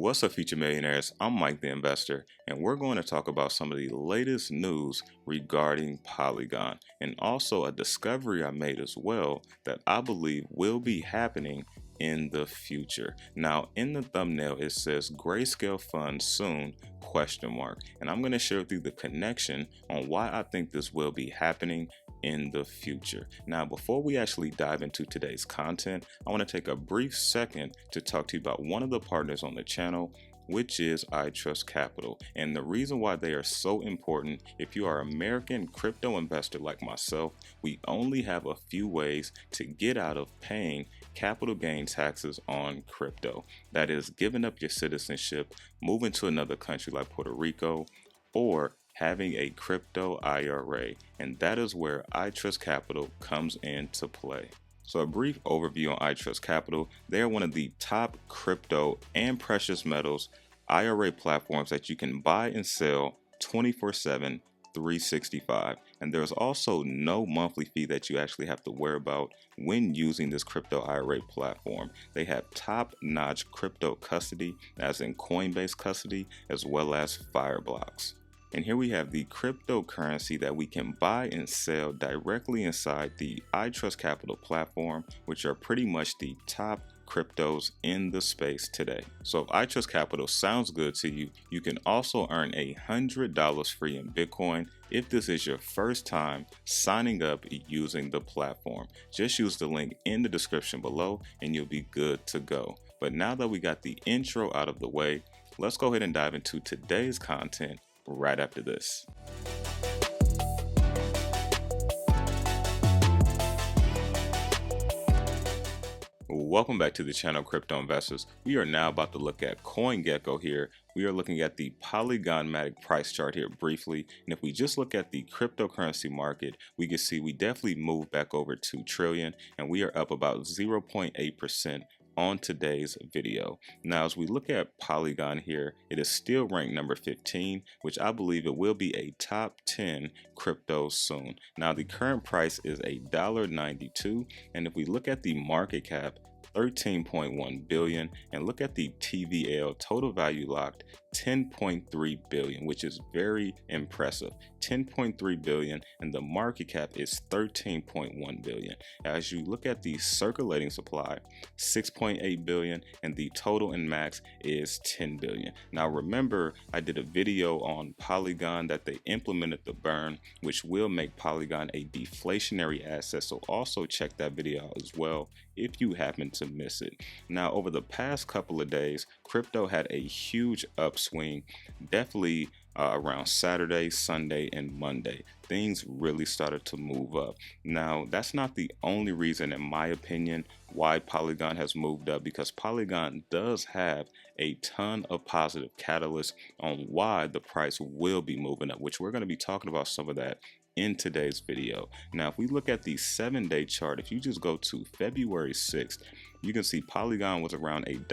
What's up, future millionaires? I'm Mike the Investor, and we're going to talk about some of the latest news regarding Polygon and also a discovery I made as well that I believe will be happening in the future. Now, in the thumbnail, it says Grayscale fund soon ? And I'm going to share with you the connection on why I think this will be happening in the future. Now, before we actually dive into today's content, I want to take a brief second to talk to you about one of the partners on the channel, which is 𝗓𝗏𝗏𝗏. And the reason why they are so important, if you are an American crypto investor like myself, we only have a few ways to get out of paying capital gain taxes on crypto. That is, giving up your citizenship, moving to another country like Puerto Rico, or having a crypto IRA. And that is where 𝗓𝗏𝗏𝗏 comes into play. So a brief overview on 𝗓𝗏𝗏𝗏. They are one of the top crypto and precious metals IRA platforms that you can buy and sell 24/7, 365. And there's also no monthly fee that you actually have to worry about when using this crypto IRA platform. They have top-notch crypto custody, as in Coinbase custody, as well as Fireblocks. And here we have the cryptocurrency that we can buy and sell directly inside the 𝗓𝗏𝗏𝗏 platform, which are pretty much the top cryptos in the space today. So if 𝗓𝗏𝗏𝗏𝗏 sounds good to you, you can also earn $100 free in Bitcoin if this is your first time signing up using the platform. Just use the link in the description below and you'll be good to go. But now that we got the intro out of the way, let's go ahead and dive into today's content right after this. Welcome back to the channel, Crypto Investors. We are now about to look at CoinGecko here. We are looking at the Polygon Matic price chart here briefly. And if we just look at the cryptocurrency market, we can see we definitely moved back over 2 trillion and we are up about 0.8% on today's video. Now, as we look at Polygon here, it is still ranked number 15, which I believe it will be a top 10 crypto soon. Now, the current price is $1.92, and if we look at the market cap, 13.1 billion, and look at the TVL, total value locked, 10.3 billion, which is very impressive. 10.3 billion, and the market cap is 13.1 billion. As you look at the circulating supply, 6.8 billion, and the total and max is 10 billion. Now remember, I did a video on Polygon that they implemented the burn, which will make Polygon a deflationary asset. So also check that video out as well if you happen to miss it. Now, over the past couple of days, crypto had a huge upswing, definitely around Saturday, Sunday, and Monday. Things really started to move up. Now, that's not the only reason, in my opinion, why Polygon has moved up, because Polygon does have a ton of positive catalysts on why the price will be moving up, which we're going to be talking about some of that in today's video. Now, if we look at the 7-day chart, if you just go to February 6th, you can see Polygon was around $1,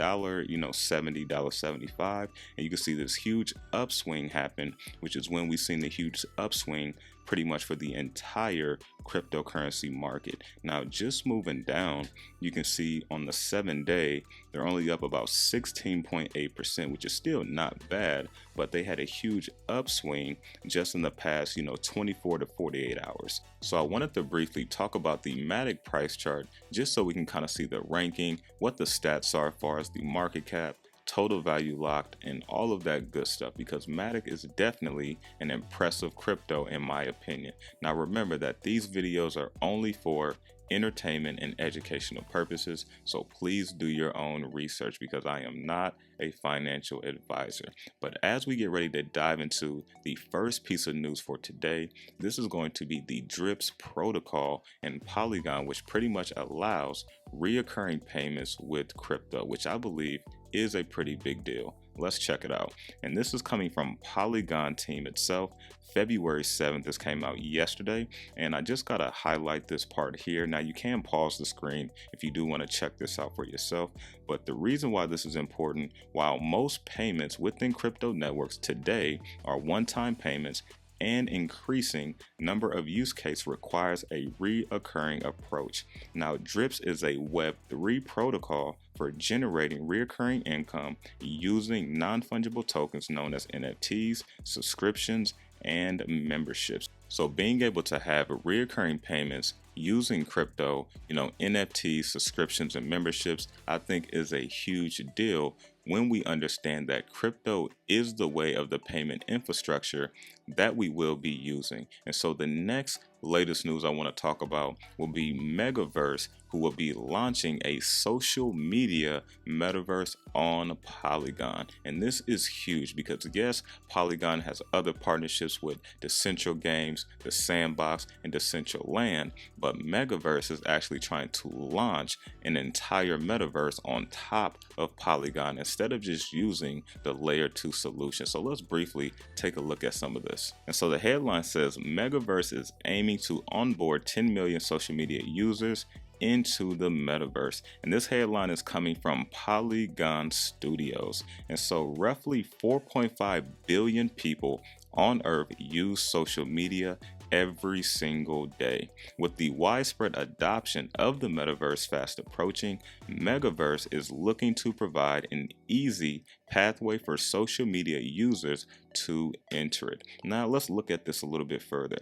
$70, $75, and you can see this huge upswing happen, which is when we've seen the huge upswing pretty much for the entire cryptocurrency market. Now, just moving down, you can see on the 7-day, they're only up about 16.8%, which is still not bad, but they had a huge upswing just in the past, 24 to 48 hours. So I wanted to briefly talk about the Matic price chart, just so we can kind of see the ranking, what the stats are as far as the market cap, total value locked, and all of that good stuff, because Matic is definitely an impressive crypto in my opinion. Now remember that these videos are only for entertainment and educational purposes, so please do your own research because I am not a financial advisor. But as we get ready to dive into the first piece of news for today, this is going to be the DRIPS protocol in Polygon, which pretty much allows reoccurring payments with crypto, which I believe is a pretty big deal. Let's check it out. And this is coming from Polygon team itself. February 7th, this came out yesterday, and I just gotta highlight this part here. Now you can pause the screen if you do want to check this out for yourself, but the reason why this is important, while most payments within crypto networks today are one-time payments, and increasing number of use cases requires a reoccurring approach. Now, 𝗕𝗓𝗓 is a Web3 protocol for generating reoccurring income using non-fungible tokens known as NFTs, subscriptions, and memberships. So being able to have reoccurring payments using crypto, NFTs, subscriptions, and memberships, I think is a huge deal when we understand that crypto is the way of the payment infrastructure that we will be using. And so the next latest news I want to talk about will be Metaverse, who will be launching a social media metaverse on Polygon. And this is huge because yes, Polygon has other partnerships with Decentraland Games, the Sandbox, and Decentraland, but Metaverse is actually trying to launch an entire metaverse on top of Polygon instead of just using the layer 2 solution. So let's briefly take a look at some of this. And so the headline says Metaverse is aiming to onboard 10 million social media users into the metaverse. And this headline is coming from Polygon Studios. And so roughly 4.5 billion people on Earth use social media every single day. With the widespread adoption of the metaverse fast approaching, Metaverse is looking to provide an easy pathway for social media users to enter it. Now let's look at this a little bit further.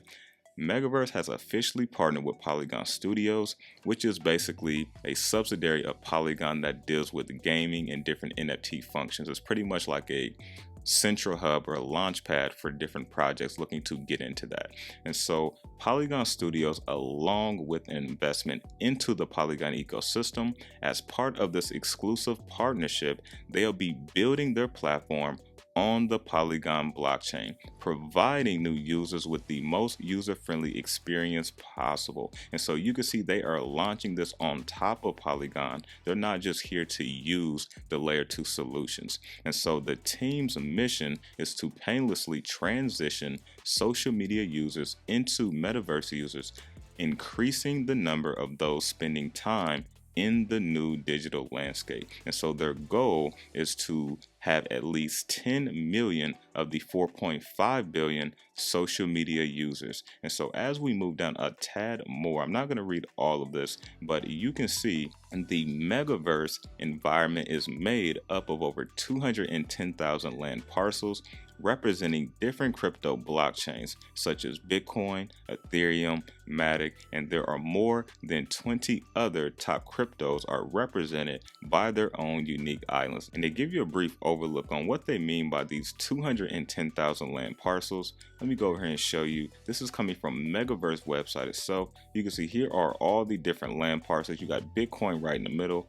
Metaverse has officially partnered with Polygon Studios, which is basically a subsidiary of Polygon that deals with gaming and different NFT functions. It's pretty much like a central hub or a launch pad for different projects looking to get into that. And so Polygon Studios, along with an investment into the Polygon ecosystem, as part of this exclusive partnership, they'll be building their platform on the Polygon blockchain, providing new users with the most user-friendly experience possible. And so you can see they are launching this on top of Polygon. They're not just here to use the layer 2 solutions. And so the team's mission is to painlessly transition social media users into metaverse users, increasing the number of those spending time in the new digital landscape. And so their goal is to have at least 10 million of the 4.5 billion social media users. And so as we move down a tad more, I'm not going to read all of this, but you can see the Metaverse environment is made up of over 210,000 land parcels representing different crypto blockchains such as Bitcoin, Ethereum, Matic, and there are more than 20 other top cryptos are represented by their own unique islands. And to give you a brief overlook on what they mean by these 210,000 land parcels, let me go over here and show you. This is coming from Metaverse website itself. You can see here are all the different land parcels. You got Bitcoin right in the middle.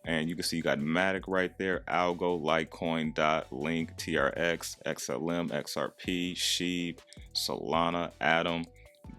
And you can see you got Matic right there, Algo, Litecoin, Dot, Link, TRX, XLM, XRP, Sheep, Solana, Atom,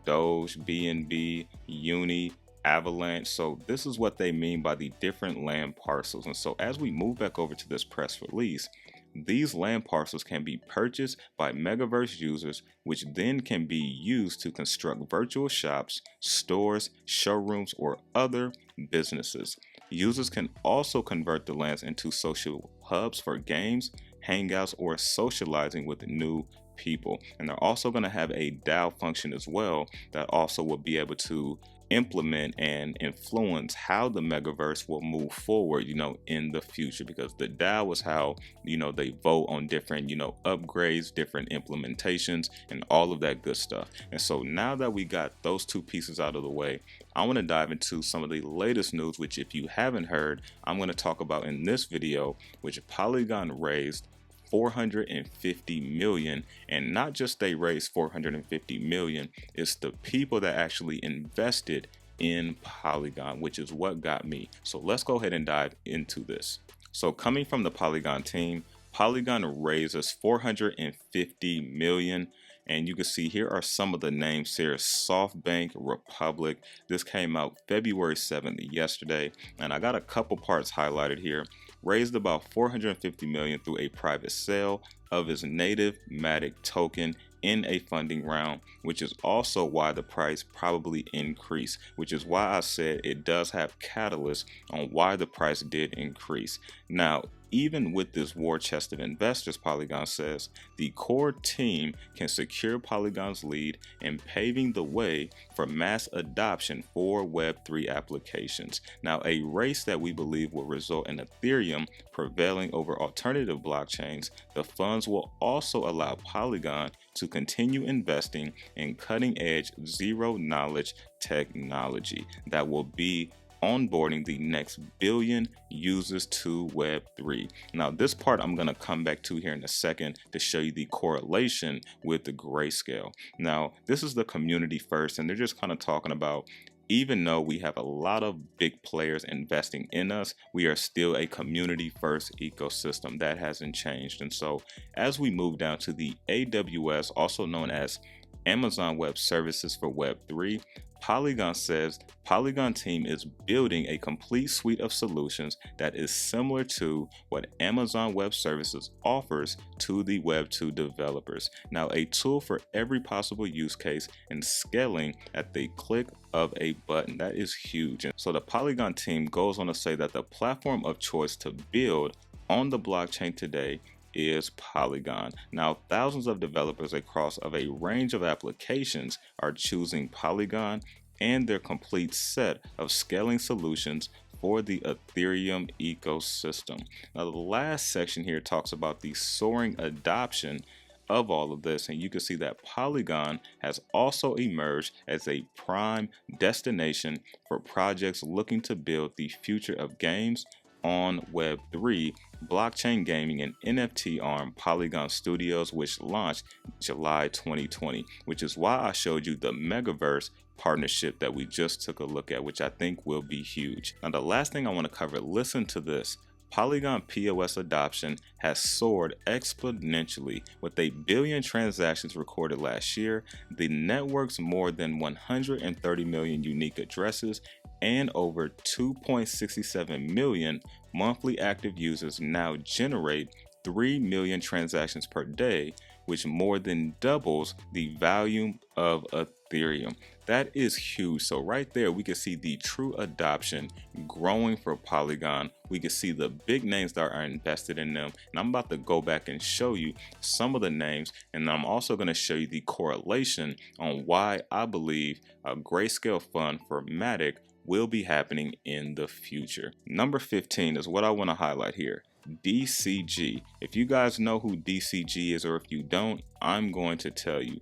Doge, BNB, Uni, Avalanche. So this is what they mean by the different land parcels. And so as we move back over to this press release, these land parcels can be purchased by Metaverse users, which then can be used to construct virtual shops, stores, showrooms, or other businesses. Users can also convert the lands into social hubs for games, hangouts, or socializing with new people. And they're also going to have a DAO function as well that also will be able to implement and influence how the Metaverse will move forward, in the future, because the DAO is how, they vote on different, upgrades, different implementations, and all of that good stuff. And so now that we got those two pieces out of the way, I want to dive into some of the latest news, which if you haven't heard, I'm going to talk about in this video, which Polygon raised 450 million, and not just they raised 450 million, it's the people that actually invested in Polygon, which is what got me. So let's go ahead and dive into this. So coming from the Polygon team, Polygon raises 450 million. And you can see here are some of the names here. SoftBank Republic. This came out February 7th, yesterday. And I got a couple parts highlighted here. Raised about 450 million through a private sale of his native Matic token in a funding round, which is also why the price probably increased, which is why I said it does have catalysts on why the price did increase. Now, even with this war chest of investors, Polygon says, the core team can secure Polygon's lead in paving the way for mass adoption for Web3 applications. Now, a race that we believe will result in Ethereum prevailing over alternative blockchains. The funds will also allow Polygon to continue investing in cutting-edge zero-knowledge technology that will be onboarding the next billion users to Web3. Now, this part I'm going to come back to here in a second to show you the correlation with the Grayscale. Now, this is the community first, and they're just kind of talking about, even though we have a lot of big players investing in us, we are still a community first ecosystem. That hasn't changed. And so as we move down to the AWS, also known as Amazon Web Services for Web3, Polygon says Polygon team is building a complete suite of solutions that is similar to what Amazon Web Services offers to the Web2 developers. Now, a tool for every possible use case and scaling at the click of a button. That is huge. And so the Polygon team goes on to say that the platform of choice to build on the blockchain today is Polygon. Now, thousands of developers across a range of applications are choosing Polygon and their complete set of scaling solutions for the Ethereum ecosystem. Now, the last section here talks about the soaring adoption of all of this, and you can see that Polygon has also emerged as a prime destination for projects looking to build the future of games on Web3, blockchain gaming, and NFT arm Polygon Studios, which launched July 2020, which is why I showed you the Metaverse partnership that we just took a look at, which I think will be huge. Now, the last thing I want to cover, listen to this. Polygon POS adoption has soared exponentially with 1 billion transactions recorded last year, the network's more than 130 million unique addresses, and over 2.67 million monthly active users now generate 3 million transactions per day, which more than doubles the volume of Ethereum. That is huge. So right there, we can see the true adoption growing for Polygon. We can see the big names that are invested in them. And I'm about to go back and show you some of the names. And I'm also going to show you the correlation on why I believe a Grayscale fund for Matic will be happening in the future. Number 15 is what I want to highlight here. DCG. If you guys know who DCG is, or if you don't, I'm going to tell you.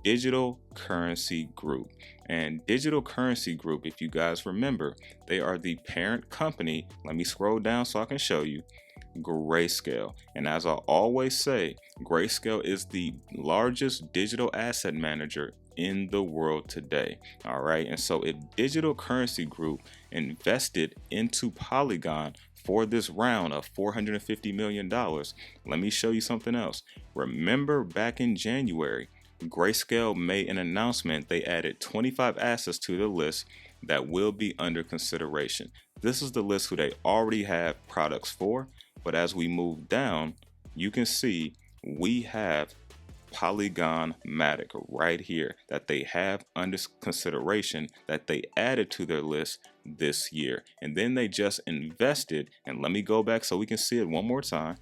Digital Currency Group. And Digital Currency Group, if you guys remember, they are the parent company. Let me scroll down so I can show you. Grayscale. And as I always say, Grayscale is the largest digital asset manager in the world today. All right. And so if Digital Currency Group invested into Polygon for this round of $450 million, let me show you something else. Remember back in January, Grayscale made an announcement. They added 25 assets to the list that will be under consideration. This is the list who they already have products for. But as we move down, you can see we have Polygon Matic right here that they have under consideration, that they added to their list this year. And then they just invested, and let me go back so we can see it one more time.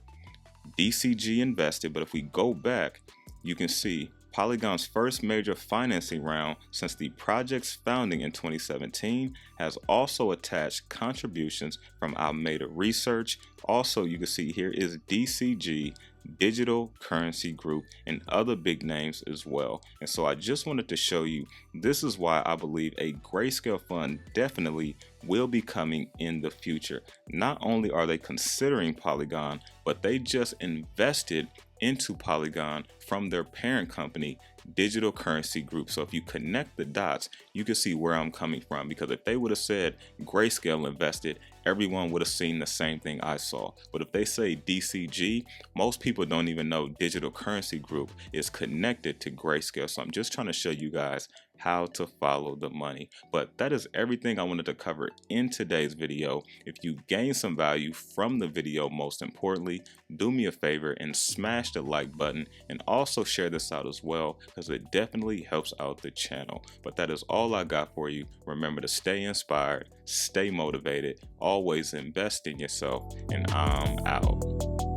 DCG invested, but if we go back, you can see Polygon's first major financing round since the project's founding in 2017 has also attached contributions from Alameda Research. Also, you can see here is DCG, Digital Currency Group, and other big names as well. And so I just wanted to show you, this is why I believe a Grayscale fund definitely will be coming in the future. Not only are they considering Polygon, but they just invested into Polygon from their parent company, Digital Currency Group. So if you connect the dots, you can see where I'm coming from, because if they would have said Grayscale invested, everyone would have seen the same thing I saw. But if they say DCG, most people don't even know Digital Currency Group is connected to Grayscale. So I'm just trying to show you guys how to follow the money. But that is everything I wanted to cover in today's video. If you gained some value from the video, most importantly, do me a favor and smash the like button, and also share this out as well, because it definitely helps out the channel. But that is all I got for you. Remember to stay inspired, stay motivated, always invest in yourself, and I'm out.